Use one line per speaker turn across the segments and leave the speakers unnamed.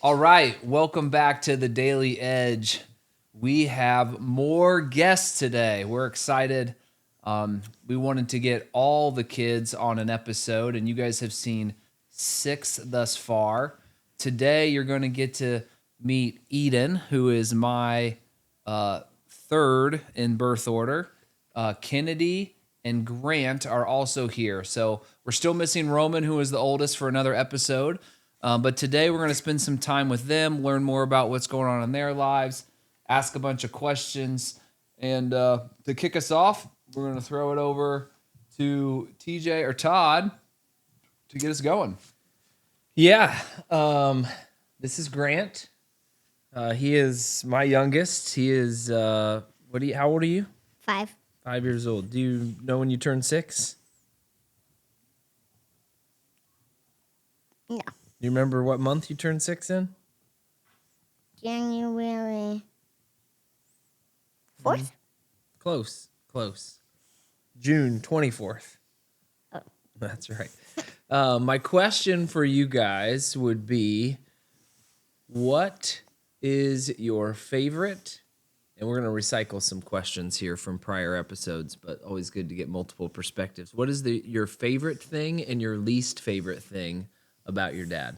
All right, welcome back to the Daily Edge. We have more guests today. We're excited. We wanted to get all the kids on an episode, and you guys have seen 6 thus far. Today, you're going to get to meet Eden, who is my third in birth order. Kennedy and Grant are also here. So we're still missing Roman, who is the oldest, for another episode. But today we're going to spend some time with them, learn more about what's going on in their lives, ask a bunch of questions. And to kick us off, we're going to throw it over to TJ or Todd to get us going.
Yeah. This is Grant. He is my youngest. He is, how old are you?
5.
5 years old. Do you know when you turn 6?
No.
You remember what month you turned 6 in?
January 4th?
Close. June 24th.
Oh.
That's right. My question for you guys would be, what is your favorite? And we're going to recycle some questions here from prior episodes, but always good to get multiple perspectives. What is your favorite thing and your least favorite thing about your dad?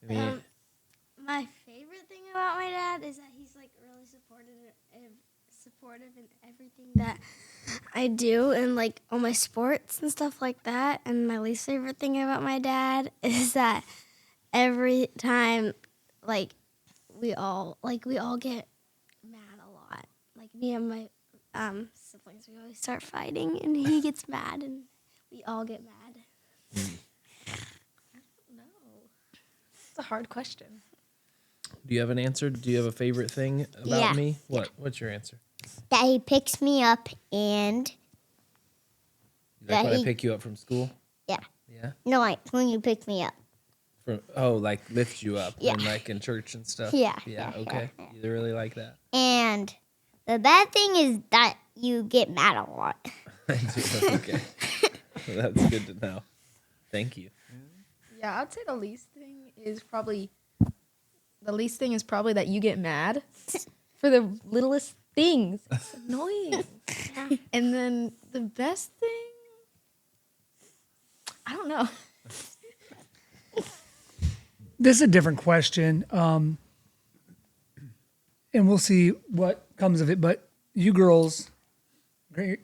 My favorite thing about my dad is that he's like really supportive in everything that I do and like all my sports and stuff like that. And my least favorite thing about my dad is that every time we all get mad a lot. Like me and my siblings, we always start fighting and he gets mad and we all get mad.
A hard question.
Do you have an answer? Do you have a favorite thing about
Yeah.
me? What? What's your answer?
That he picks me up and...
Like when I
he-
pick you up from school?
Yeah.
Yeah?
No, like when you pick me up.
Like lift you up
Yeah.
and like in church and stuff?
Yeah,
Yeah,
yeah,
okay.
yeah.
You really like that?
And the bad thing is that you get mad a lot.
I do. Okay. That's good to know. Thank you.
Yeah, I'd say the least thing is probably that you get mad for the littlest things. It's annoying. And then the best thing, I don't know.
This is a different question, and we'll see what comes of it. But you girls,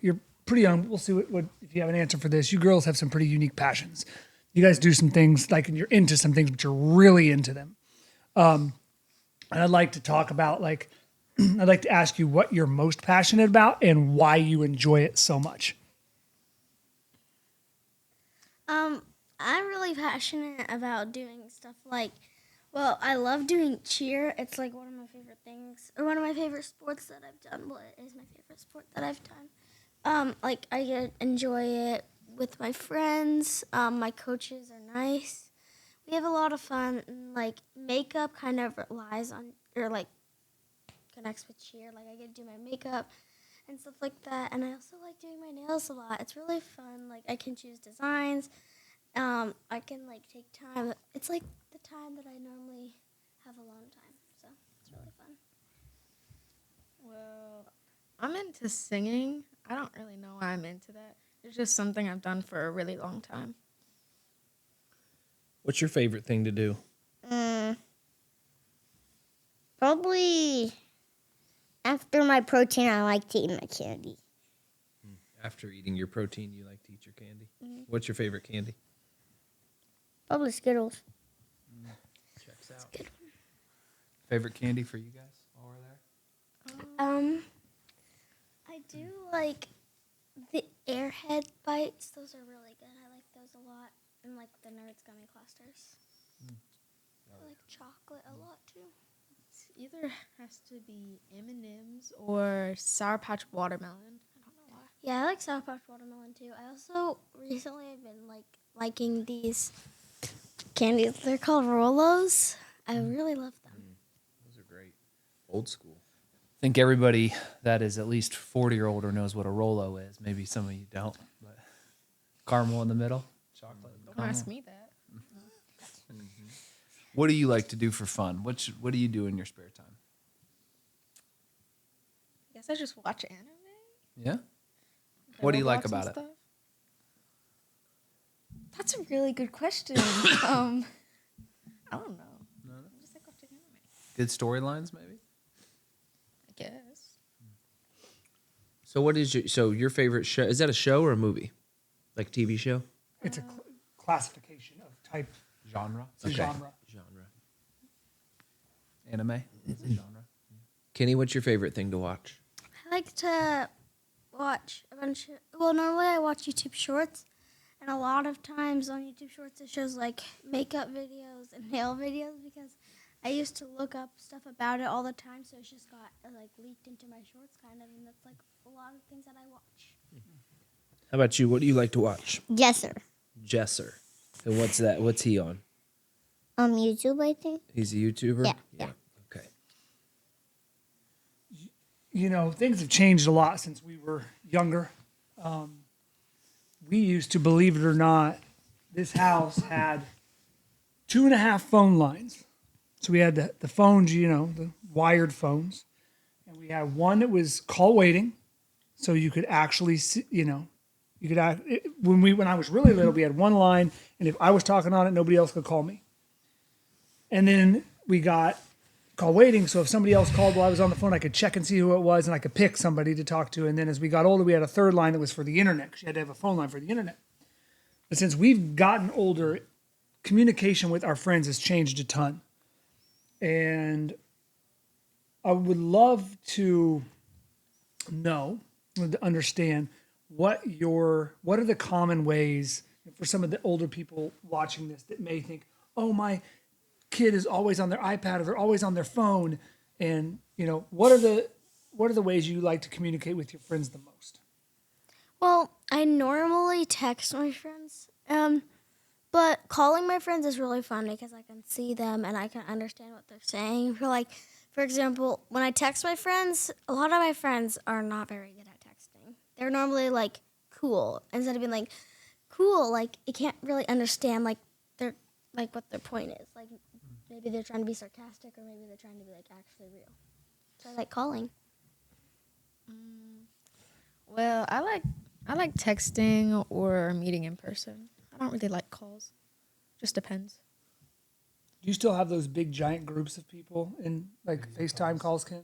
you're pretty young. We'll see what if you have an answer for this. You girls have some pretty unique passions. You guys do some things like, and you're into some things, but you're really into them. And I'd like to talk about I'd like to ask you what you're most passionate about and why you enjoy it so much.
I'm really passionate about doing stuff I love doing cheer. It's like one of my favorite things, or one of my favorite sports that I've done. Well, it is my favorite sport that I've done. I enjoy it with my friends. My coaches are nice. We have a lot of fun. And, makeup kind of relies on, connects with cheer. I get to do my makeup and stuff like that. And I also like doing my nails a lot. It's really fun. I can choose designs. I can take time. It's the time that I normally have alone time. So it's really fun.
Well, I'm into singing. I don't really know why I'm into that. It's just something I've done for a really long time.
What's your favorite thing to do?
Probably after my protein, I like to eat my candy.
After eating your protein, you like to eat your candy. What's your favorite candy?
Probably Skittles.
Checks out.
Favorite candy for you guys while we're there?
I do like the Airhead bites. Those are really good. I like those a lot. And the Nerds gummy clusters. I like chocolate a lot too.
It either has to be M&M's or Sour Patch Watermelon. I don't know why.
Yeah, I like Sour Patch Watermelon too. I also recently have been liking these candies. They're called Rolos. I really love them.
Those are great. Old school.
I think everybody that is at least 40 or older knows what a Rolo is. Maybe some of you don't. But Caramel in the middle. Chocolate.
Don't
caramel.
ask me that.
What do you like to do for fun? What do you do in your spare time?
I guess I just watch anime.
Yeah. What do you like
Roblox and
about it?
stuff. That's a really good question. I don't know. I just like watching anime.
Good storylines, maybe.
I guess.
So what is your favorite show? Is that a show or a movie? Like TV show?
It's a classification of type
Genre.
it's a genre.
Genre.
Anime. Is it genre.
Kenny, what's your favorite thing to watch?
I like to watch a bunch of, well, normally I watch YouTube shorts, and a lot of times on YouTube shorts it shows like makeup videos and nail videos because I used to look up stuff about it all the time, so it's just got like leaked into my shorts kind of, and that's like a lot of things that I watch.
How about you? What do you like to watch?
Yes, sir.
Jesser. And what's that? What's he on?
YouTube, I think.
He's a YouTuber?
Yeah.
Okay.
You know, things have changed a lot since we were younger. We used to, believe it or not, this house had 2.5 phone lines. So we had the phones, you know, the wired phones. And we had one that was call waiting. So you could actually see, you know, you could when I was really little, we had one line, and if I was talking on it, nobody else could call me. And then we got call waiting, so if somebody else called while I was on the phone, I could check and see who it was, and I could pick somebody to talk to. And then as we got older, we had a third line that was for the internet, because you had to have a phone line for the internet. But since we've gotten older, communication with our friends has changed a ton. And I would love to know, to understand what are the common ways for some of the older people watching this that may think, oh, my kid is always on their iPad or they're always on their phone, and you know, what are the ways you like to communicate with your friends the most?
Well, I normally text my friends, but calling my friends is really fun because I can see them and I can understand what they're saying. For example, when I text my friends, a lot of my friends are not very good at texting. They're normally like cool instead of being like cool. Like you can't really understand like what their point is. Like maybe they're trying to be sarcastic or maybe they're trying to be like actually real. So I like calling.
Well, I like texting or meeting in person. I don't really like calls. Just depends.
Do you still have those big giant groups of people in like FaceTime calls, Ken?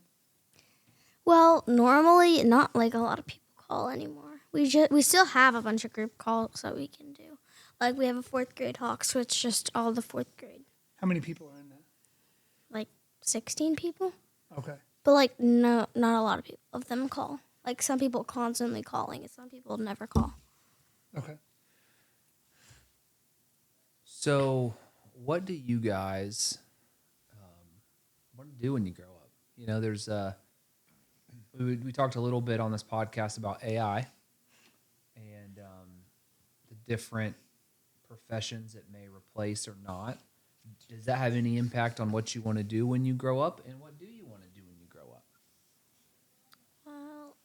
Well, normally not like a lot of people call anymore. We still have a bunch of group calls that we can do. Like we have a 4th grade Hawk, so it's just all the 4th grade.
How many people are in that?
Like 16 people.
Okay.
But like no, not a lot of them call. Like some people constantly calling, and some people never call.
Okay.
So, what do you guys want to do when you grow up? You know, there's we talked a little bit on this podcast about AI and the different professions it may replace or not. Does that have any impact on what you want to do when you grow up, and what do you want to do when you grow up?
Well,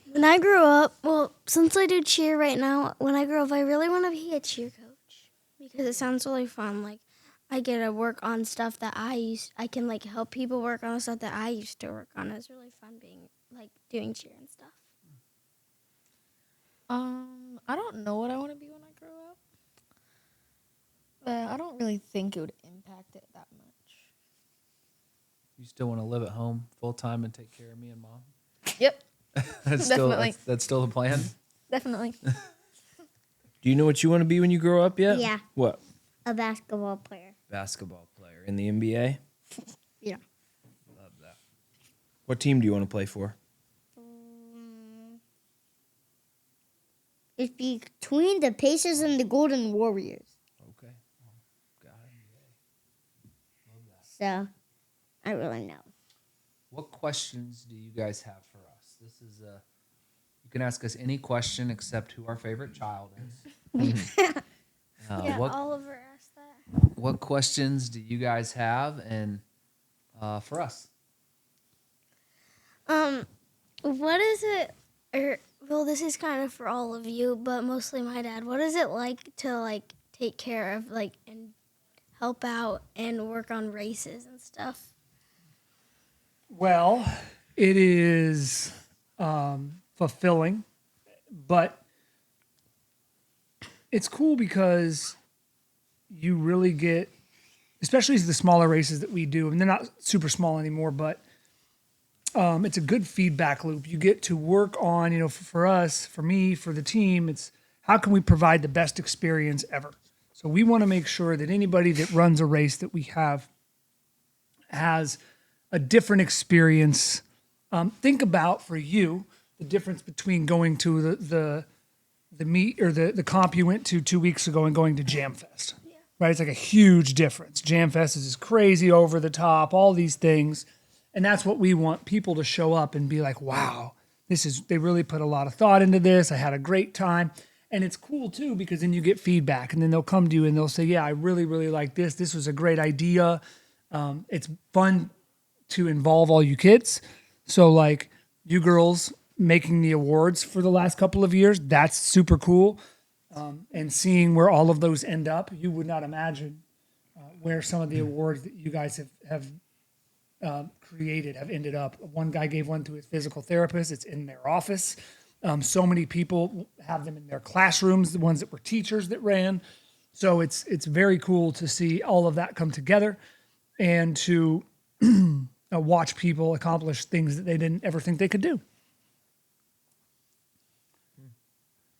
when I grew up, since I do cheer right now, when I grow up, I really want to be a cheer coach because it sounds really fun. Like I get to work on stuff that I can like help people work on stuff that I used to work on. It's really fun being like doing cheer and stuff.
I don't know what I want to be when I grow up, but I don't really think it would impact it that much.
You still want to live at home full time and take care of me and mom?
Yep,
That's still
Definitely.
that's still the plan.
definitely.
Do you know what you want to be when you grow up yet?
Yeah.
What?
A basketball player.
Basketball player in the NBA?
Yeah.
Love that. What team do you want to play for?
It's between the Pacers and the Golden Warriors.
Okay. Got it.
So, I really know.
What questions do you guys have for us? This is you can ask us any question except who our favorite child is. What
Oliver asked that.
what questions do you guys have, and for us?
What is it? Or Well, this is kind of for all of you, but mostly my dad. What is it like to like take care of like and help out and work on races and stuff?
Well, it is fulfilling, but it's cool because you really get, especially the smaller races that we do, and they're not super small anymore, but it's a good feedback loop. You get to work on, for us, for me, for the team, it's how can we provide the best experience ever? So we want to make sure that anybody that runs a race that we have has a different experience. Think about for you the difference between going to the meet or the comp you went to 2 weeks ago and going to Jam Fest. Yeah. Right? It's like a huge difference. Jam Fest is just crazy, over the top, all these things. And that's what we want people to show up and be like, wow, they really put a lot of thought into this. I had a great time. And it's cool too, because then you get feedback and then they'll come to you and they'll say, yeah, I really, really like this. This was a great idea. It's fun to involve all you kids. So like you girls making the awards for the last couple of years, that's super cool. And seeing where all of those end up, you would not imagine where some of the awards that you guys have created have ended up. One guy gave one to his physical therapist. It's in their office. So many people have them in their classrooms, the ones that were teachers that ran. So it's very cool to see all of that come together and to watch people accomplish things that they didn't ever think they could do.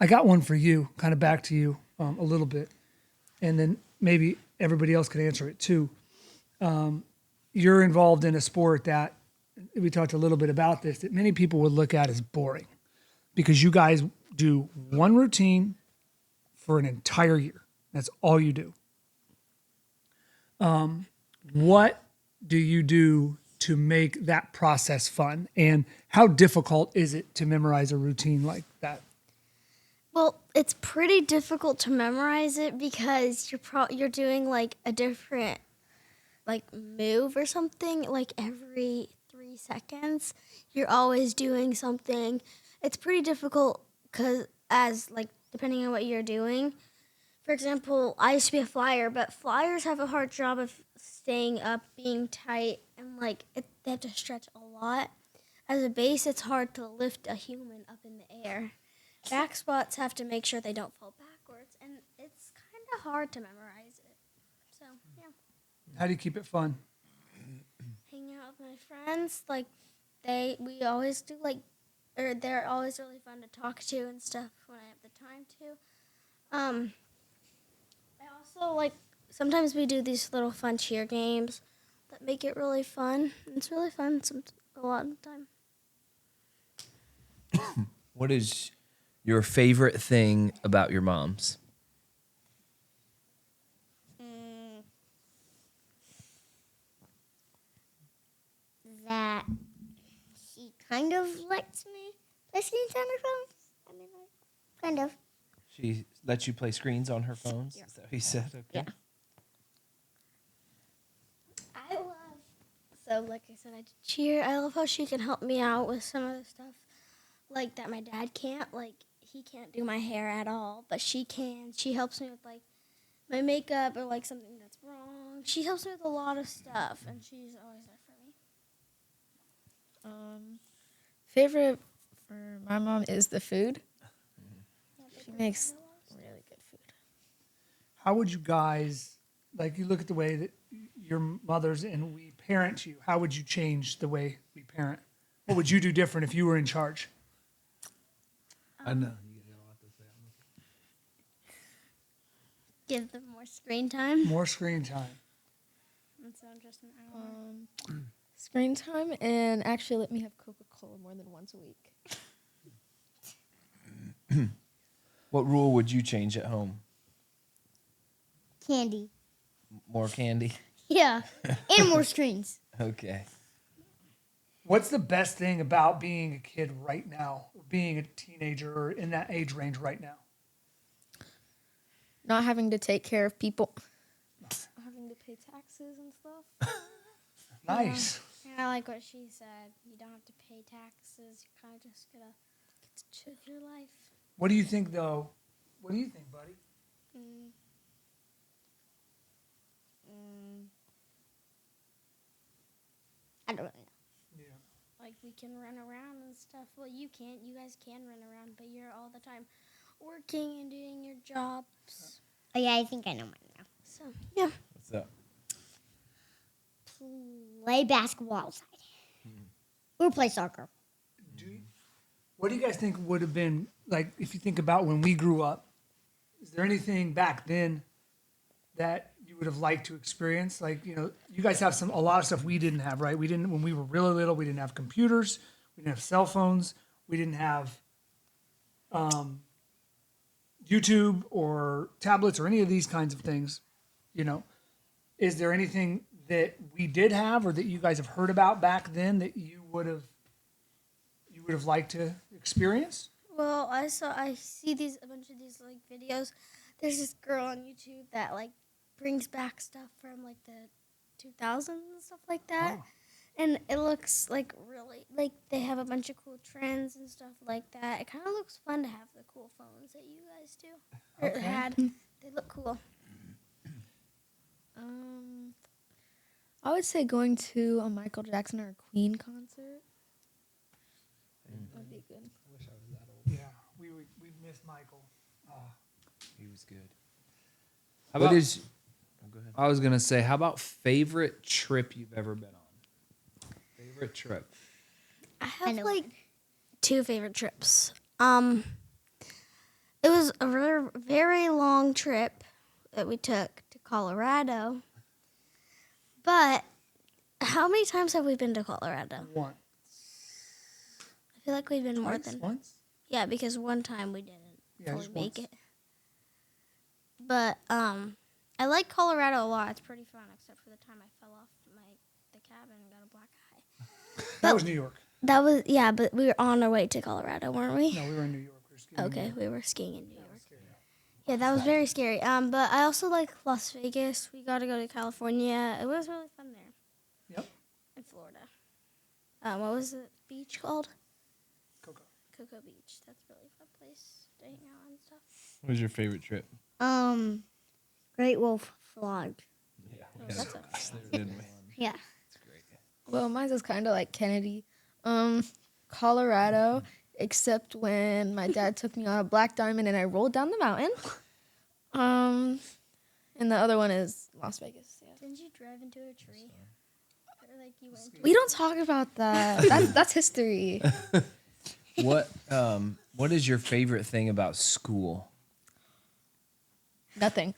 I got one for you, kind of back to you a little bit, and then maybe everybody else could answer it too. You're involved in a sport that, we talked a little bit about this, that many people would look at as boring because you guys do one routine for an entire year. That's all you do. What do you do to make that process fun? And how difficult is it to memorize a routine like that?
Well, it's pretty difficult to memorize it because you're doing like a different like move or something like every 3 seconds. You're always doing something. It's pretty difficult because depending on what you're doing. For example, I used to be a flyer, but flyers have a hard job of staying up, being tight, and they have to stretch a lot. As a base, it's hard to lift a human up in the air. Back squats have to make sure they don't fall backwards, and it's kind of hard to memorize it. So, yeah.
How do you keep it fun?
Hanging out with my friends, we always do they're always really fun to talk to and stuff when I have the time to. I also sometimes we do these little fun cheer games that make it really fun. It's really fun a lot of the time.
What is your favorite thing about your moms?
That she kind of lets me play screens on her phone. Kind of.
She lets you play screens on her phones? Yeah. Is that what you said? Okay.
Yeah.
Like I said, I did cheer. I love how she can help me out with some of the stuff that my dad can't. He can't do my hair at all, but she can. She helps me with my makeup or something that's wrong. She helps me with a lot of stuff, and she's always there for me.
Favorite for my mom is the food. She makes really good food.
How would you guys, you look at the way that your mothers and we parent you, how would you change the way we parent? What would you do different if you were in charge?
I know.
Give them more screen time.
More screen time.
So just an hour.
Screen time, and actually let me have Coca-Cola more than once a week.
What rule would you change at home?
Candy.
More candy?
Yeah. And more screens.
Okay.
What's the best thing about being a kid right now, or being a teenager or in that age range right now?
Not having to take care of people. Not having to pay taxes and stuff.
Nice.
Yeah, I like what she said. You don't have to pay taxes. You kind of just gotta to your life.
What do you think, though? What do you think, buddy?
I don't really know.
Yeah.
Like we can run around and stuff. Well, you can't. You guys can run around, but you're all the time working and doing your jobs.
Oh yeah, I think I know mine now.
So yeah.
What's up?
Play basketball outside. Or play soccer.
What do you guys think would have been like if you think about when we grew up? Is there anything back then that you would have liked to experience? Like, you know, you guys have a lot of stuff we didn't have, right? We didn't when we were really little. We didn't have computers. We didn't have cell phones. We didn't have YouTube or tablets or any of these kinds of things. You know, is there anything that we did have or that you guys have heard about back then that you would have liked to experience?
Well, I see a bunch of these like videos. There's this girl on YouTube that like brings back stuff from like the 2000s and stuff like that.
Oh.
And it looks like really like they have a bunch of cool trends and stuff like that. It kind of looks fun to have the cool phones that you guys do or
Okay.
had. They look cool.
I would say going to a Michael Jackson or a Queen concert would be good.
Yeah, we missed Michael.
He was good.
How
What
about,
is? Oh, go ahead.
I was gonna say, how about favorite trip you've ever been on? Favorite trip.
I
I
have
know
like
mine.
2 favorite trips. It was a very, very long trip that we took to Colorado. But how many times have we been to Colorado?
Once.
I feel like we've been more
Twice?
than
Once?
yeah, because one time we didn't
Yeah,
fully
just
make
once.
it. But I like Colorado a lot. It's pretty fun, except for the time I fell off the cabin and got a black eye.
That was New York.
That was yeah, but we were on our way to Colorado, weren't we?
No, we were in New York. We were skiing in New
Okay,
York.
we were skiing in New York. Yeah, that was very scary. But I also like Las Vegas. We got to go to California. It was really fun there.
Yep.
In Florida. What was the beach called?
Coco.
Cocoa Beach. That's a really fun place to hang out and stuff.
What was your favorite trip?
Great Wolf Lodge.
Yeah,
that's
didn't we?
Yeah.
Well, mine is kind of like Kennedy. Colorado, except when my dad took me on a black diamond and I rolled down the mountain. And the other one is Las Vegas. Yeah.
Didn't you drive into a tree? Or like you went into
We don't talk about that. That's history.
What is your favorite thing about school?
Nothing.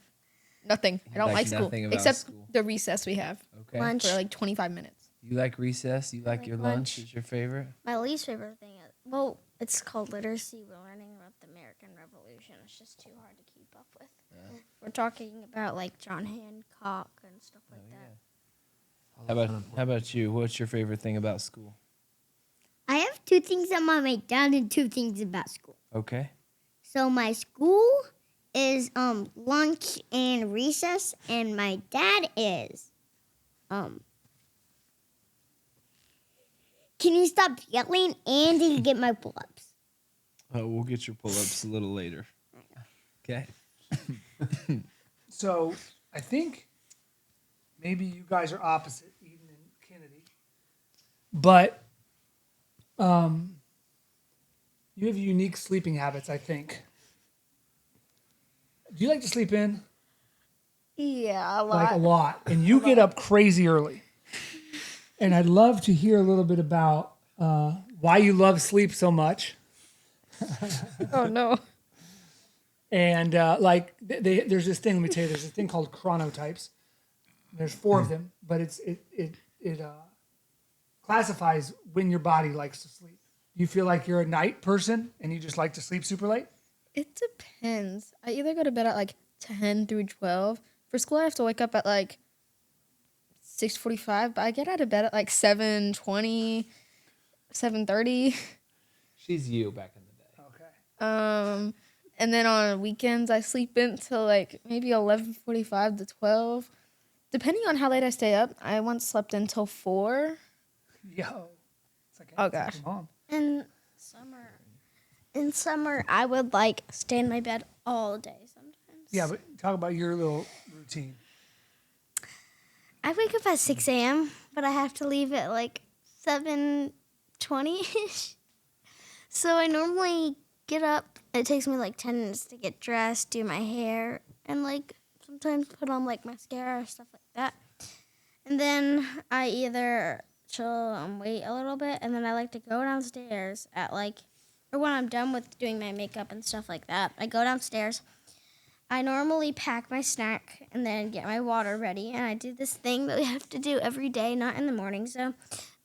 I don't
Like
like school
nothing about
except
school.
the recess we have
Okay.
lunch?
for like 25 minutes.
You like recess? You like
like
your
lunch.
lunch? Is your favorite?
My least favorite thing is, well, it's called literacy. We're learning about the American Revolution. It's just too hard to keep up with. We're talking about like John Hancock and stuff like that.
How about you? What's your favorite thing about school?
I have 2 things on my write down and 2 things about school.
Okay.
So my school is lunch and recess, and my dad is can you stop yelling and you get my pull-ups?
Oh, we'll get your pull-ups a little later. Okay.
So I think maybe you guys are opposite, Eden and Kennedy. But you have unique sleeping habits, I think. Do you like to sleep in?
Yeah, a
Like a lot. And you get up crazy early. And I'd love to hear a little bit about why you love sleep so much.
Oh no.
And there's this thing. Let me tell you, there's this thing called chronotypes. There's 4 of them, but it classifies when your body likes to sleep. You feel like you're a night person and you just like to sleep super late.
It depends. I either go to bed at like 10 through 12. For school, I have to wake up at like 6:45, but I get out of bed at like 7:20, 7:30.
She's you back in the day.
Okay.
And then on weekends, I sleep in till like maybe 11:45 to 12. Depending on how late I stay up, I once slept until 4.
Yo. It's like,
Oh,
it's like
gosh.
your mom.
In summer, in summer, I would like stay in my bed all day sometimes.
Yeah, but talk about your little routine.
I wake up at 6 a.m., but I have to leave at like 7:20ish. So I normally get up. It takes me like 10 minutes to get dressed, do my hair, and like sometimes put on like mascara or stuff like that. And then I either chill and wait a little bit, and then I like to go downstairs at like, or when I'm done with doing my makeup and stuff like that, I go downstairs. I normally pack my snack and then get my water ready, and I do this thing that we have to do every day, not in the morning. So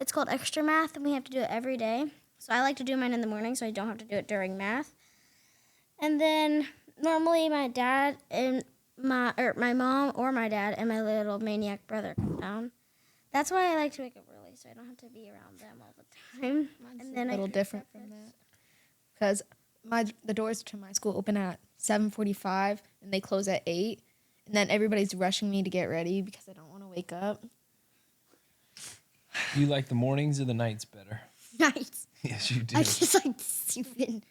it's called extra math, and we have to do it every day. So I like to do mine in the morning, so I don't have to do it during math. And then normally my dad and my mom or my dad and my little maniac brother come down. That's why I like to wake up early, so I don't have to be around them all the time.
Mine's
And then
a little
I
different from that because the doors to my school open at 7:45 and they close at 8, and then everybody's rushing me to get ready because I don't want to wake up.
You like the mornings or the nights better?
Nice.
Yes, you do.
I just like to sleep in.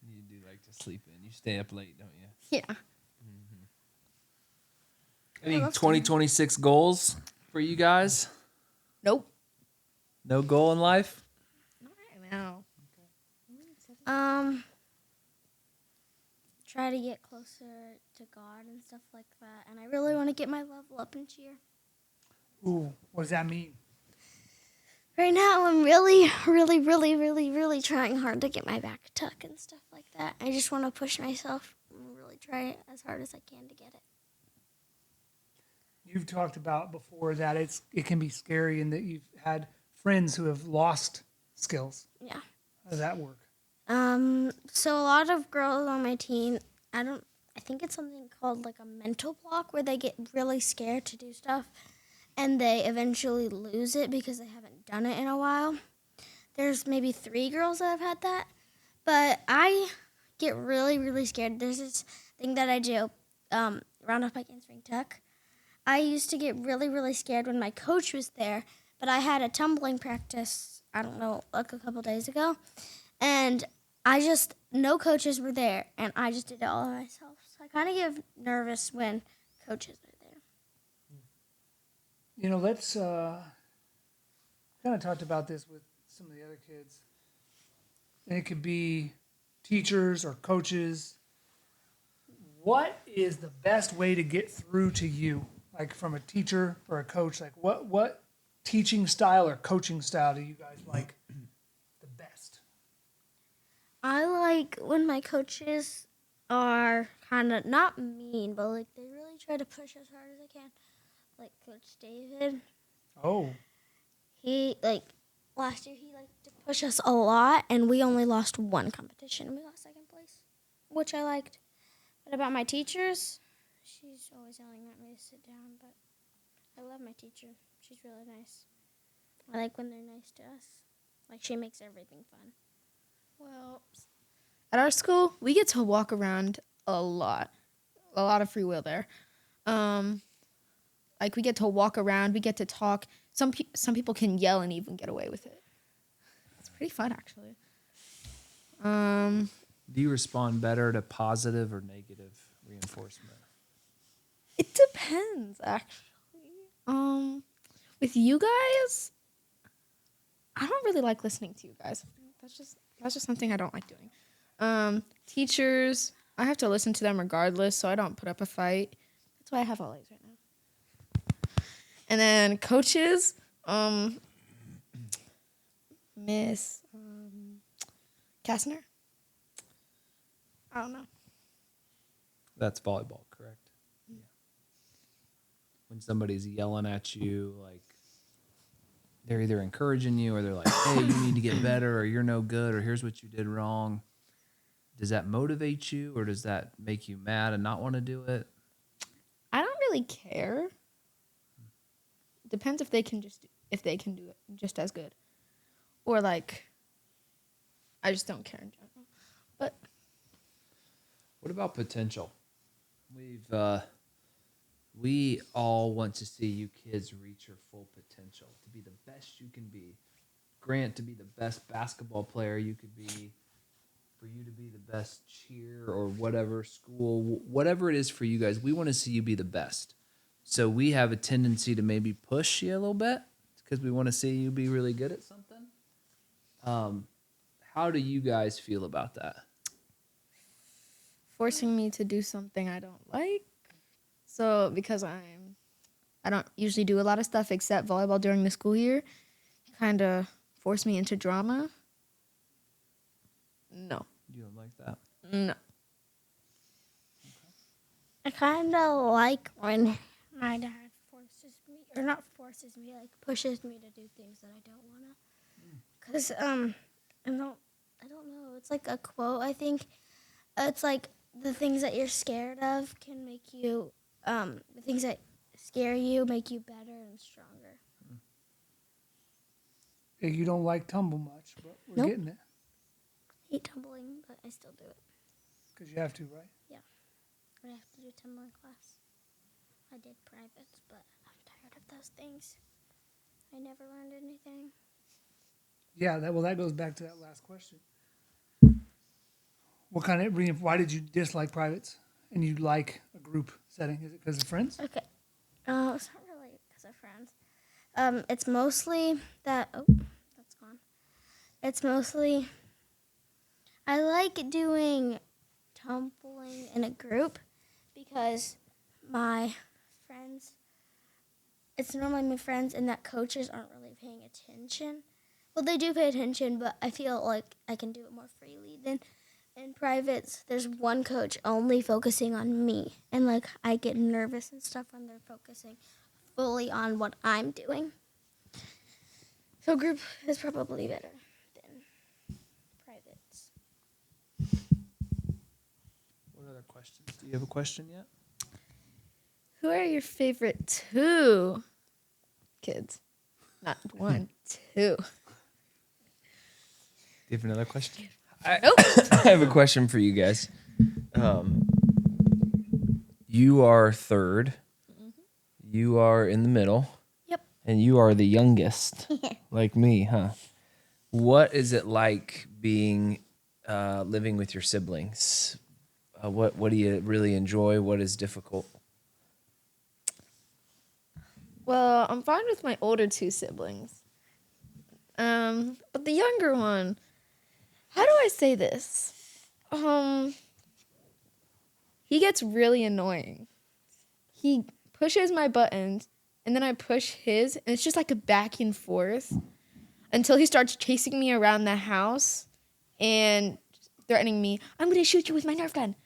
You do like to sleep in. You stay up late, don't you?
Yeah.
Any 2026 goals for you guys?
Nope.
No goal in life?
Not right now.
Try to get closer to God and stuff like that. And I really want to get my level up in cheer.
Ooh, what does that mean?
Right now, I'm really, really, really, really, really trying hard to get my back tuck and stuff like that. I just want to push myself and really try as hard as I can to get it.
You've talked about before that it can be scary and that you've had friends who have lost skills.
Yeah.
How does that work?
So a lot of girls on my team, I think it's something called like a mental block where they get really scared to do stuff and they eventually lose it because they haven't done it in a while. There's maybe 3 girls that have had that, but I get really, really scared. There's this thing that I do, round off bike and spring tuck. I used to get really, really scared when my coach was there, but I had a tumbling practice, I don't know, like a couple days ago, and no coaches were there, and I just did it all myself. So I kind of get nervous when coaches are there.
You know, let's kind of talked about this with some of the other kids. And it could be teachers or coaches. What is the best way to get through to you? Like from a teacher or a coach, like what teaching style or coaching style do you guys like the best?
I like when my coaches are kind of not mean, but like they really try to push as hard as they can. Like Coach David,
Oh,
he last year he liked to push us a lot, and we only lost one competition. We got second place, which I liked. But about my teachers, she's always yelling at me to sit down, but I love my teacher. She's really nice. I like when they're nice to us. Like she makes everything fun.
Well, at our school, we get to walk around a lot of free will there. Like we get to walk around, we get to talk. Some people can yell and even get away with it. It's pretty fun, actually.
Do you respond better to positive or negative reinforcement?
It depends, actually. With you guys, I don't really like listening to you guys. That's just something I don't like doing. Teachers, I have to listen to them regardless, so I don't put up a fight. That's why I have all A's right now. And then coaches, Miss Kastner. I don't know.
That's volleyball, correct? Yeah. When somebody's yelling at you, like they're either encouraging you or they're like, hey, you need to get better or you're no good or here's what you did wrong. Does that motivate you or does that make you mad and not want to do it?
I don't really care. Depends if they can do it just as good, or like I just don't care in general. But
What about potential? We all want to see you kids reach your full potential, to be the best you can be. Grant, to be the best basketball player you could be. For for you to be the best cheer or whatever school, whatever it is for you guys, we want to see you be the best. So we have a tendency to maybe push you a little bit because we want to see you be really good at something. How do you guys feel about that?
Forcing me to do something I don't like. So because I don't usually do a lot of stuff except volleyball during the school year, kind of force me into drama. No.
You don't like that?
No.
I kind of like when my dad forces me, or not forces me, like pushes me to do things that I don't want to. Cause I don't know. It's like a quote. I think it's like the things that you're scared of can make you, the things that scare you make you better and stronger.
Yeah, you don't like tumble much, but we're
Nope.
getting it
I hate tumbling, but I still do it.
because you have to, right?
I have to do tumbling class. I did privates, but I'm tired of those things. I never learned anything.
Yeah, that goes back to that last question. What kind of why did you dislike privates and you like a group setting? Is it because of friends?
Okay. It's not really because of friends. It's mostly that. Oh, that's gone. It's mostly. I like doing tumbling in a group because my friends. It's normally my friends, and that coaches aren't really paying attention. Well, they do pay attention, but I feel like I can do it more freely than in privates. There's one coach only focusing on me, and like I get nervous and stuff when they're focusing fully on what I'm doing. So group is probably better than privates.
What other questions? Do you have a question yet?
Who are your favorite two kids? Not one, two.
Do you have another question?
Nope.
I have a question for you guys. You are third. You are in the middle.
Yep.
And you are the youngest, like me, huh? What is it like being living with your siblings? What do you really enjoy? What is difficult?
Well, I'm fine with my older two siblings. But the younger one, how do I say this? He gets really annoying. He pushes my buttons, and then I push his, and it's just like a back and forth until he starts chasing me around the house and threatening me, I'm going to shoot you with my Nerf gun.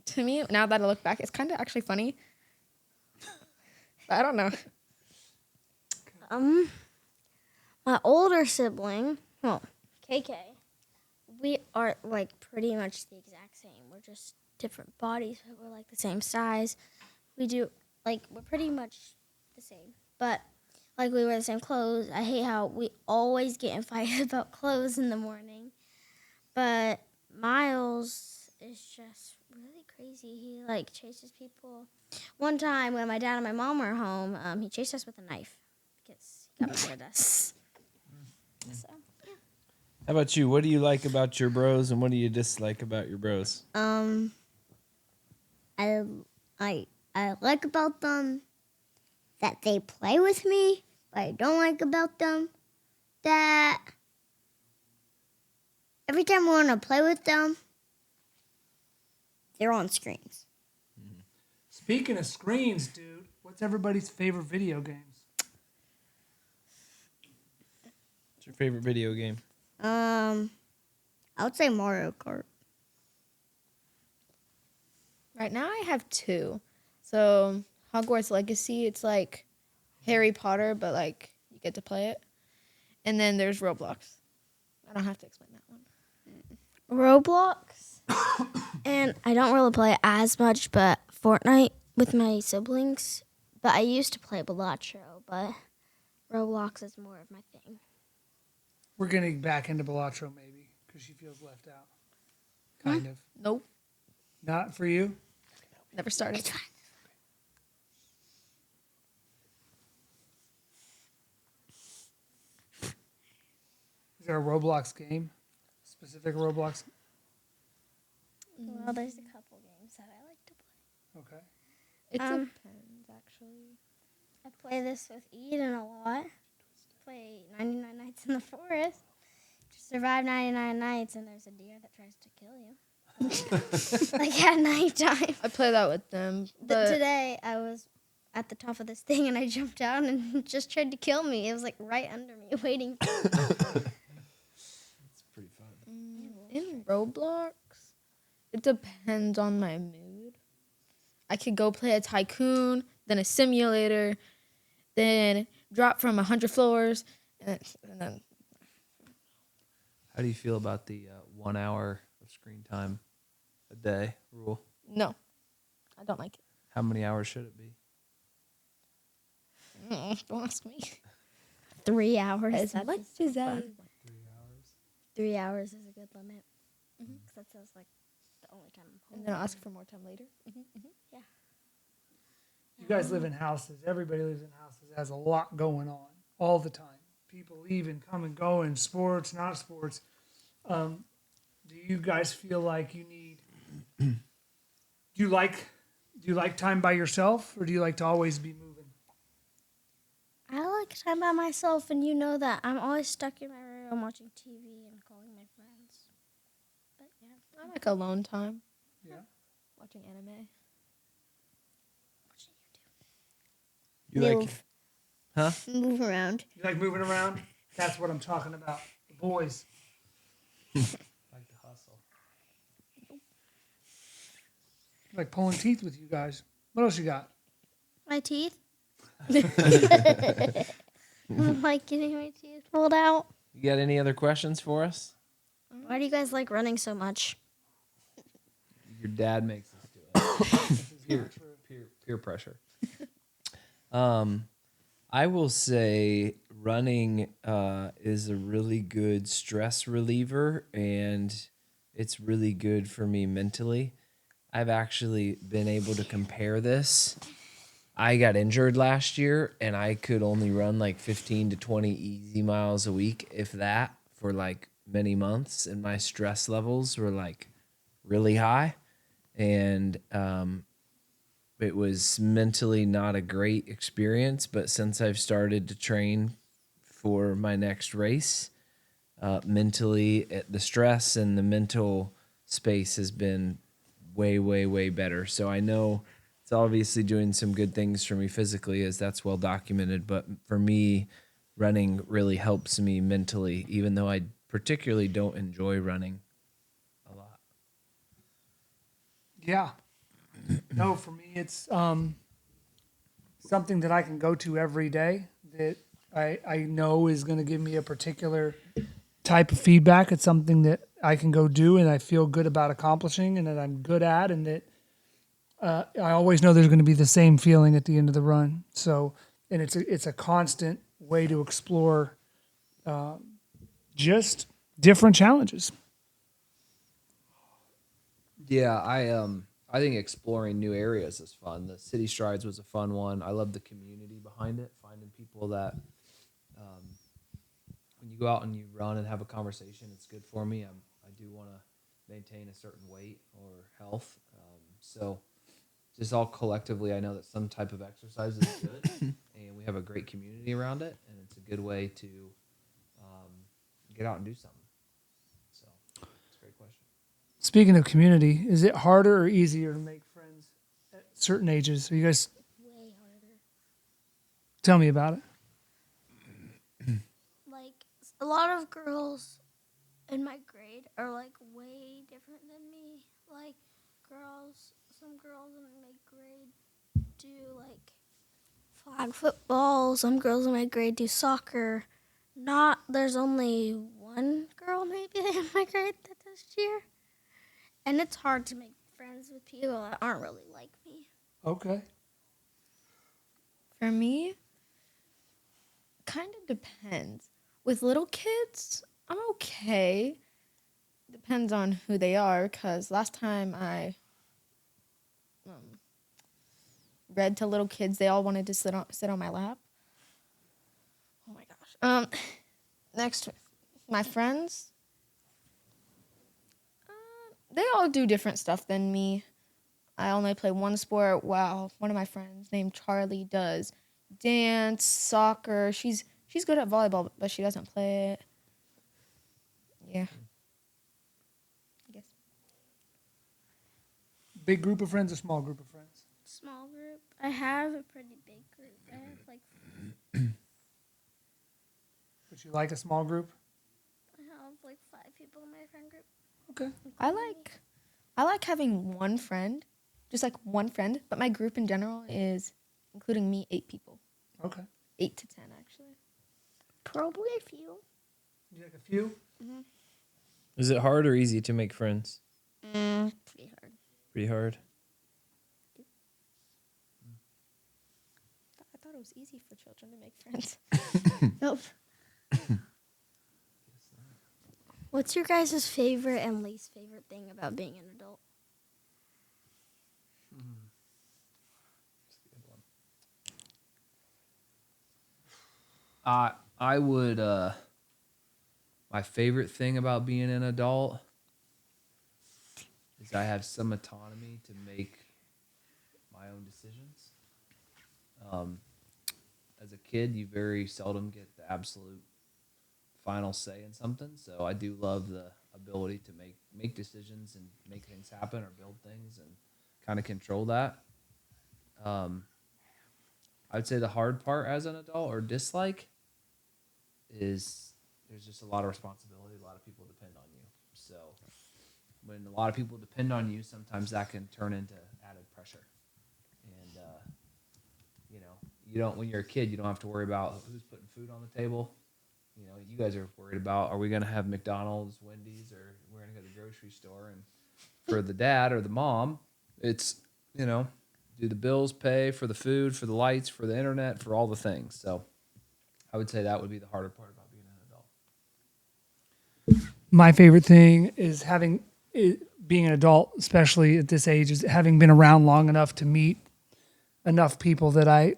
To me, now that I look back, it's kind of actually funny. But I don't know.
My older sibling, well, KK, we are like pretty much the exact same. We're just different bodies, but we're like the same size. We do like we're pretty much the same, but like we wear the same clothes. I hate how we always get in fights about clothes in the morning. But Miles is just really crazy. He like chases people. One time when my dad and my mom were home, he chased us with a knife because he got mad at us. So yeah.
How about you? What do you like about your bros, and what do you dislike about your bros?
I like about them that they play with me, but I don't like about them that every time I want to play with them, they're on screens.
Speaking of screens, dude, what's everybody's favorite video games?
What's your favorite video game?
I would say Mario Kart.
Right now I have two. So Hogwarts Legacy, it's like Harry Potter, but like you get to play it. And then there's Roblox. I don't have to explain that one.
Roblox, and I don't really play as much, but Fortnite with my siblings. But I used to play Balatro, but Roblox is more of my thing.
We're getting back into Balatro maybe because she feels left out. Kind of.
Nope.
Not for you?
Never started.
Is there a Roblox game? specific Roblox?
Well, there's a couple games that I like to play.
Okay.
It
Um,
depends, actually.
I play this with Eden a lot. Play 99 Nights in the Forest. Just survive 99 nights, and there's a deer that tries to kill you. Like at nighttime.
I play that with them, but
Today, I was at the top of this thing, and I jumped down and it just tried to kill me. It was like right under me, waiting.
It's pretty fun.
in Roblox, it depends on my mood. I could go play a tycoon, then a simulator, then drop from 100 floors, and then
How do you feel about the 1 hour of screen time a day rule?
no, I don't like it.
How many hours should it be?
Don't ask me.
3 hours.
As
That's
much
just
as I
fun. 3 hours is a good limit. 'Cause that sounds like the only time I'm home.
and then I'll ask for more time later.
You guys live in houses. Everybody lives in houses. It has a lot going on all the time. People leave and come and go in sports, not sports. Do you guys feel like you need? Do you like time by yourself, or do you like to always be moving?
I like time by myself, and you know that I'm always stuck in my room watching TV and calling my friends. But yeah,
I like alone time.
Yeah.
Watching anime.
watching YouTube.
You
Move around.
You like moving around? That's what I'm talking about. The boys.
like to hustle.
I like pulling teeth with you guys. What else you got?
My teeth. I'm like getting my teeth pulled out.
You got any other questions for us?
Why do you guys like running so much?
Your dad makes us do it. peer pressure.
I will say running is a really good stress reliever, and it's really good for me mentally. I've actually been able to compare this. I got injured last year, and I could only run like 15 to 20 easy miles a week, if that, for like many months, and my stress levels were like really high, and it was mentally not a great experience. But since I've started to train for my next race, mentally, the stress and the mental space has been way, way, way better. So I know it's obviously doing some good things for me physically, as that's well documented. But for me, running really helps me mentally, even though I particularly don't enjoy running a lot.
Yeah. No, for me, it's something that I can go to every day that I know is going to give me a particular type of feedback. It's something that I can go do and I feel good about accomplishing and that I'm good at, and that I always know there's going to be the same feeling at the end of the run. So, and it's a constant way to explore just different challenges.
Yeah, I think exploring new areas is fun. The City Strides was a fun one. I love the community behind it, finding people that when you go out and you run and have a conversation, it's good for me. I do want to maintain a certain weight or health. So just all collectively, I know that some type of exercise is good, and we have a great community around it, and it's a good way to get out and do something. So it's a great question.
Speaking of community, is it harder or easier to make friends at certain ages? Are you guys
Way harder.
tell me about it?
Like a lot of girls in my grade are like way different than me. Like some girls in my grade do like flag football. Some girls in my grade do soccer. There's only one girl maybe in my grade that does cheer. And it's hard to make friends with people that aren't really like me.
Okay.
For me, kind of depends. With little kids, I'm okay. Depends on who they are, because last time I read to little kids, they all wanted to sit on my lap. Oh my gosh. Next, my friends, they all do different stuff than me. I only play one sport while one of my friends named Charlie does dance, soccer. She's good at volleyball, but she doesn't play it. Yeah. I guess.
Big group of friends or small group of friends?
Small group. I have a pretty big group. I have like
Would you like a small group?
5 people in my friend group.
Okay.
I like having one friend, just like one friend, but my group in general is, including me, 8 people.
Okay.
8 to 10, actually.
Probably a few.
You like a few?
Is it hard or easy to make friends?
Pretty hard.
Pretty hard.
I thought it was easy for children to make friends.
Nope.
What's your guys' favorite and least favorite thing about being an adult?
I would my favorite thing about being an adult is I have some autonomy to make my own decisions. As a kid, you very seldom get the absolute final say in something, so I do love the ability to make decisions and make things happen or build things and kind of control that. I would say the hard part as an adult or dislike is there's just a lot of responsibility. A lot of people depend on you. So when a lot of people depend on you, sometimes that can turn into added pressure. And you don't when you're a kid, you don't have to worry about who's putting food on the table. You guys are worried about, are we going to have McDonald's, Wendy's, or we're going to go to the grocery store? And for the dad or the mom, it's, do the bills pay for the food, for the lights, for the internet, for all the things. So I would say that would be the harder part about being an adult.
My favorite thing is being an adult, especially at this age, is having been around long enough to meet enough people that I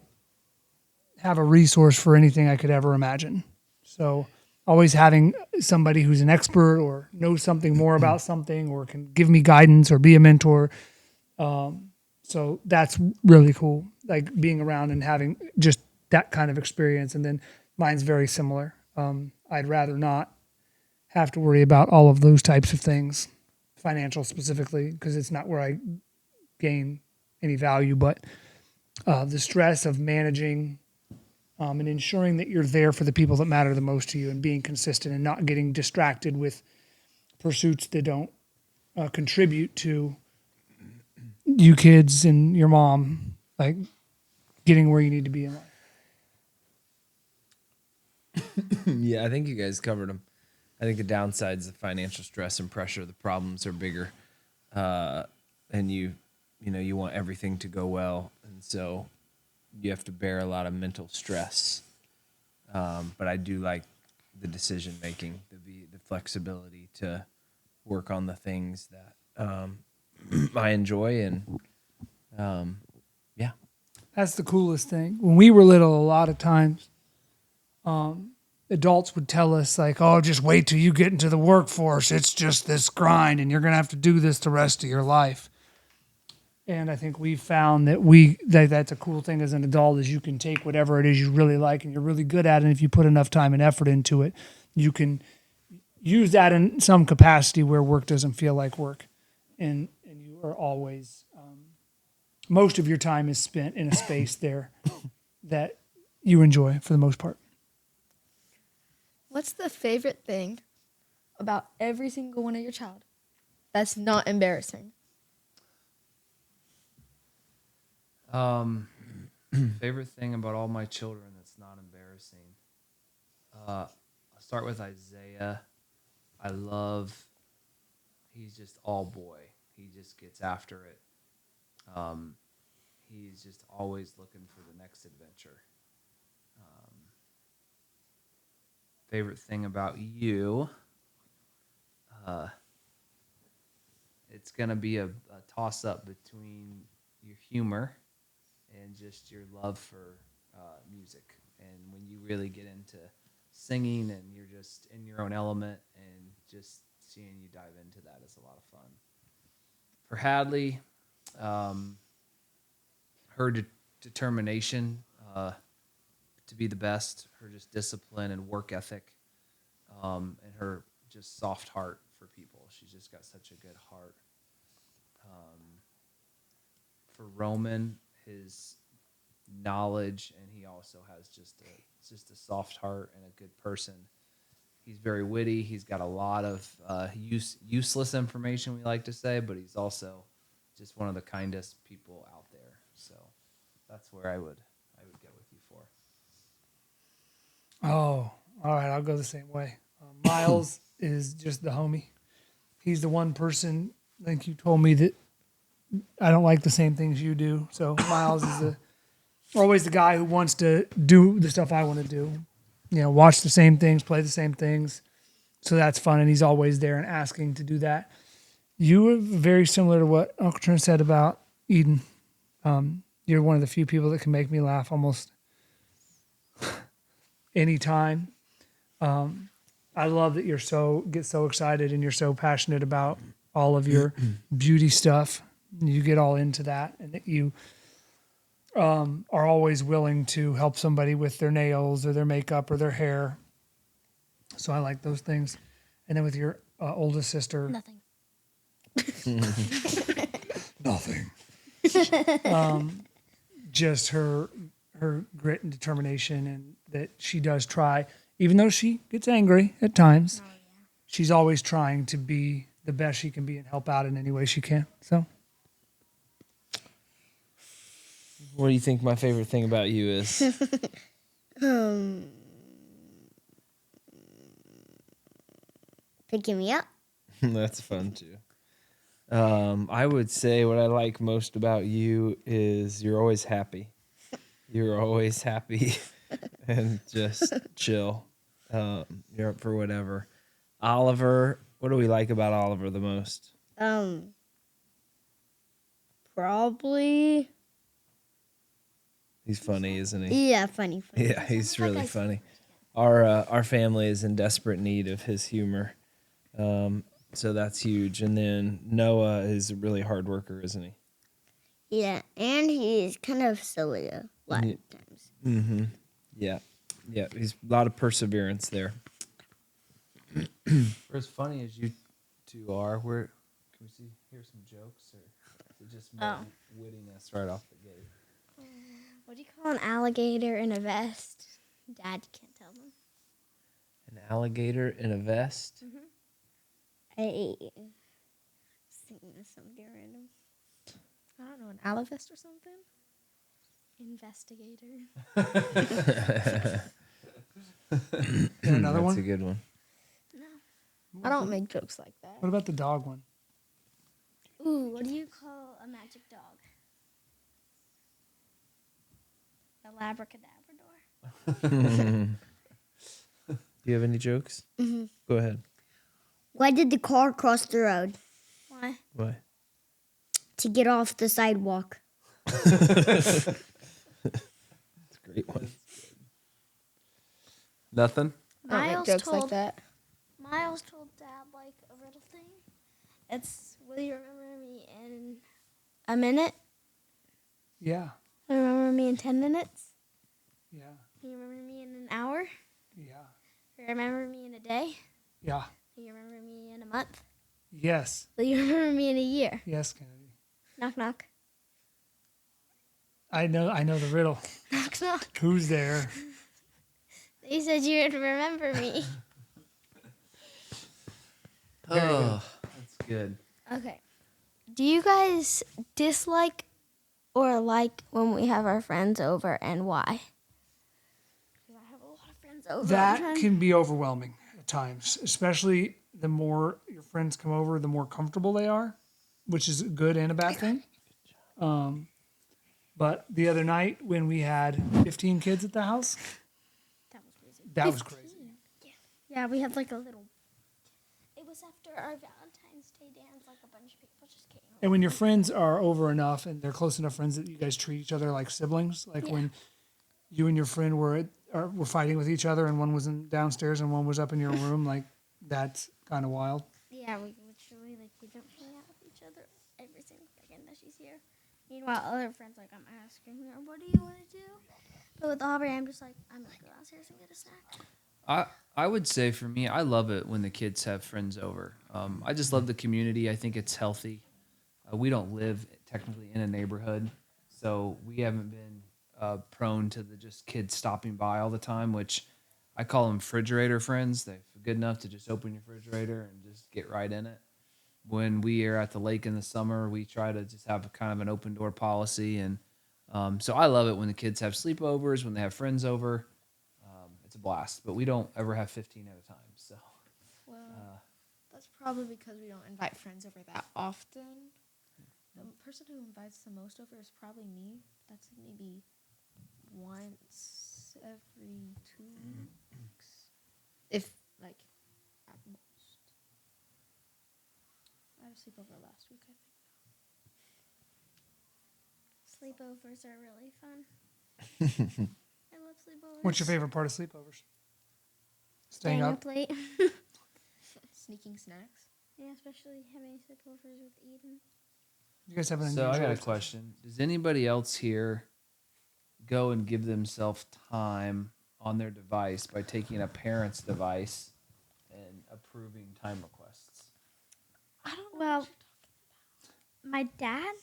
have a resource for anything I could ever imagine. So always having somebody who's an expert or knows something more about something or can give me guidance or be a mentor. So that's really cool, like being around and having just that kind of experience. And then mine's very similar. I'd rather not have to worry about all of those types of things, financial specifically, because it's not where I gain any value, but the stress of managing and ensuring that you're there for the people that matter the most to you and being consistent and not getting distracted with pursuits that don't contribute to you kids and your mom, like getting where you need to be in life.
Yeah, I think you guys covered them. I think the downsides, the financial stress and pressure, the problems are bigger, and you want everything to go well, and so you have to bear a lot of mental stress. But I do like the decision making, the flexibility to work on the things that I enjoy, and yeah.
That's the coolest thing. When we were little, a lot of times, adults would tell us like, "Oh, just wait till you get into the workforce. It's just this grind, and you're gonna have to do this the rest of your life." And I think we've found that that's a cool thing as an adult is you can take whatever it is you really like and you're really good at it. And if you put enough time and effort into it, you can use that in some capacity where work doesn't feel like work. And you are always, most of your time is spent in a space there that you enjoy for the most part.
What's the favorite thing about every single one of your child that's not embarrassing?
Favorite thing about all my children that's not embarrassing. I'll start with Isaiah. He's just all boy. He just gets after it. He's just always looking for the next adventure. Favorite thing about you. It's going to be a toss-up between your humor and just your love for music. And when you really get into singing and you're just in your own element and just seeing you dive into that is a lot of fun. For Hadley, her determination to be the best, her just discipline and work ethic, and her just soft heart for people. She's just got such a good heart. For Roman, his knowledge, and he also has just a soft heart and a good person. He's very witty. He's got a lot of useless information, we like to say, but he's also just one of the kindest people out there. So that's where I would go with you for.
Oh, all right. I'll go the same way. Miles is just the homie. He's the one person, I think you told me that I don't like the same things you do. So Miles is always the guy who wants to do the stuff I want to do. You know, watch the same things, play the same things. So that's fun. And he's always there and asking to do that. You are very similar to what Uncle Trent said about Eden. You're one of the few people that can make me laugh almost anytime. I love that get so excited and you're so passionate about all of your beauty stuff. You get all into that, and that you are always willing to help somebody with their nails or their makeup or their hair. So I like those things. And then with your oldest sister,
Nothing.
nothing. Just her grit and determination, and that she does try, even though she gets angry at times.
Oh, yeah.
She's always trying to be the best she can be and help out in any way she can. So
What do you think my favorite thing about you is?
Picking me up.
That's fun too. I would say what I like most about you is you're always happy. You're always happy and just chill. You're up for whatever. Oliver, what do we like about Oliver the most?
Probably.
He's funny, isn't he?
Yeah, funny.
Yeah, he's really funny. Our family is in desperate need of his humor. So that's huge. And then Noah is a really hard worker, isn't he?
Yeah, and he's kind of silly a lot of times.
Mm-hmm. Yeah. Yeah, he's a lot of perseverance there.
For as funny as you two are, can we hear some jokes, or is it just more wittiness right off the gate?
What do you call an alligator in a vest? Dad can't tell them.
An alligator in a vest?
I thinking of something random.
I don't know, an Alavest or something?
Investigator.
another
That's
one.
a good one.
I don't make jokes like that.
What about the dog one?
Ooh, what do you call a magic dog? A labracadabrador.
Do you have any jokes? Mm-hmm. Go ahead.
Why did the car cross the road?
Why?
Why?
To get off the sidewalk.
That's a great one.
Nothing.
I don't make
Miles
jokes
told
like that.
Miles told Dad like a riddle thing. It's, will you remember me in a minute?
Yeah,
Will you remember me in 10 minutes?
yeah,
Will you remember me in an hour?
yeah,
Will you remember me in a day?
yeah.
Will you remember me in a month?
Yes,
Will you remember me in a year?
yes, Kennedy.
Knock, knock.
I know the riddle.
Knock, knock.
Who's there?
They said you would remember me.
Oh, that's good.
Okay. Do you guys dislike or like when we have our friends over, and why? Because I have a lot of friends over.
That can be overwhelming at times, especially the more your friends come over, the more comfortable they are, which is a good and a bad thing. But the other night when we had 15 kids at the house,
That was crazy.
that was crazy.
Yeah, we had like a little. It was after our Valentine's Day dance. Like a bunch of people just came.
And when your friends are over enough and they're close enough friends that you guys treat each other like siblings, like when you and your friend were fighting with each other and one was downstairs and one was up in your room, like that's kind of wild.
Yeah, we literally like we don't hang out with each other every easier. Meanwhile, other friends, like, I'm asking her, what do you want to do? But with Aubrey, I'm just like, I'm going to go downstairs and get a snack.
I would say for me, I love it when the kids have friends over. I just love the community. I think it's healthy. We don't live technically in a neighborhood, so we haven't been prone to the just kids stopping by all the time, which I call them refrigerator friends. They're good enough to just open your refrigerator and just get right in it. When we are at the lake in the summer, we try to just have a kind of an open door policy. And so I love it when the kids have sleepovers, when they have friends over. It's a blast, but we don't ever have 15 at a time. So
Well, that's probably because we don't invite friends over that often. The person who invites the most over is probably me. That's maybe once every 2 weeks, if like at most. I had a sleepover last week, I think.
Sleepovers are really fun. I love sleepovers.
What's your favorite part of sleepovers? Staying up.
late.
Sneaking snacks.
Yeah, especially having sleepovers with Eden.
You guys have an
So I got a
unusual-
question. Does anybody else here go and give themselves time on their device by taking a parent's device and approving time requests?
I don't know.
Well, my dad,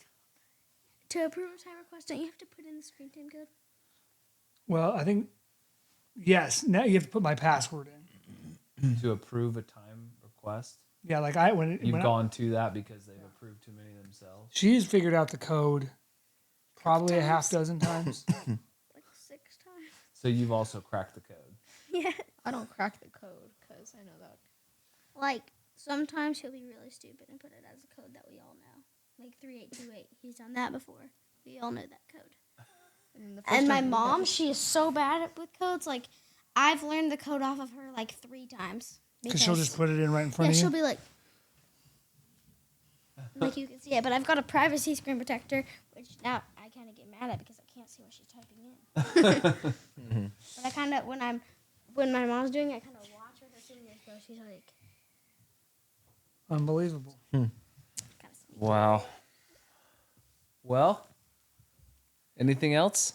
to approve a time request, don't you have to put in the screen time code?
Well, I think yes. Now you have to put my password in.
To approve a time request?
Yeah, like
You've gone to that because they've approved too many themselves?
she's figured out the code probably a half dozen times.
Like 6 times.
So you've also cracked the code.
Yeah.
I don't crack the code because I know that.
Like, sometimes he'll be really stupid and put it as a code that we all know. Like 3828. He's done that before. We all know that code.
And, the first
And my
time we
mom,
had-
she is so bad at with codes. Like, I've learned the code off of her like 3 times.
Because she'll just put it in right in front
yeah,
of
she'll
you.
be like you can see it. But I've got a privacy screen protector, which now I kind of get mad at because I can't see what she's typing in. But I kind of, when my mom's doing it, I kind of watch what her fingers go. She's like,
Unbelievable.
kind of sweet.
Wow. Well, anything else?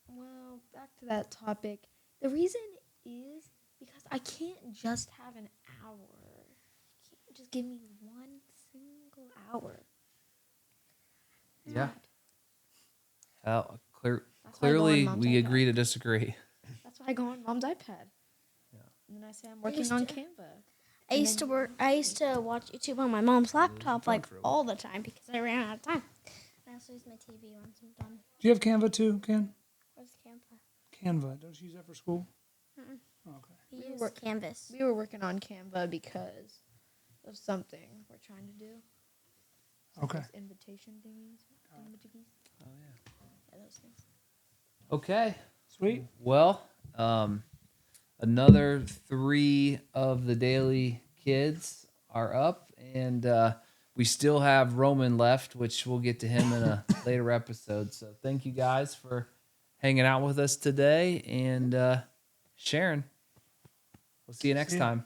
Well, back to that topic. The reason is because I can't just have an hour. You can't just give me one single hour.
Yeah. Hell,
That's why I go on
clearly,
Mom's
we
iPad.
agree to disagree.
That's why I go on Mom's iPad.
Yeah.
And then I say I'm working
used
on
to-
Canva.
I used to watch YouTube on my mom's laptop like all the time because I ran out of time. I also use my TV once I'm done.
Do you have Canva too, Ken?
Where's Canva?
Canva. Don't you use that for school?
Mm-mm.
Oh, okay.
We
We
use
work-
Canvas.
We were working on Canva because of something we're trying to do.
Okay.
Those invitation thingies. Thingamajiggies.
Oh, yeah.
Yeah, those things.
Okay.
Sweet.
Well, another 3 of the Dailey kids are up, and we still have Roman left, which we'll get to him in a later episode. So thank you guys for hanging out with us today and sharing. We'll see you next
See ya.
time.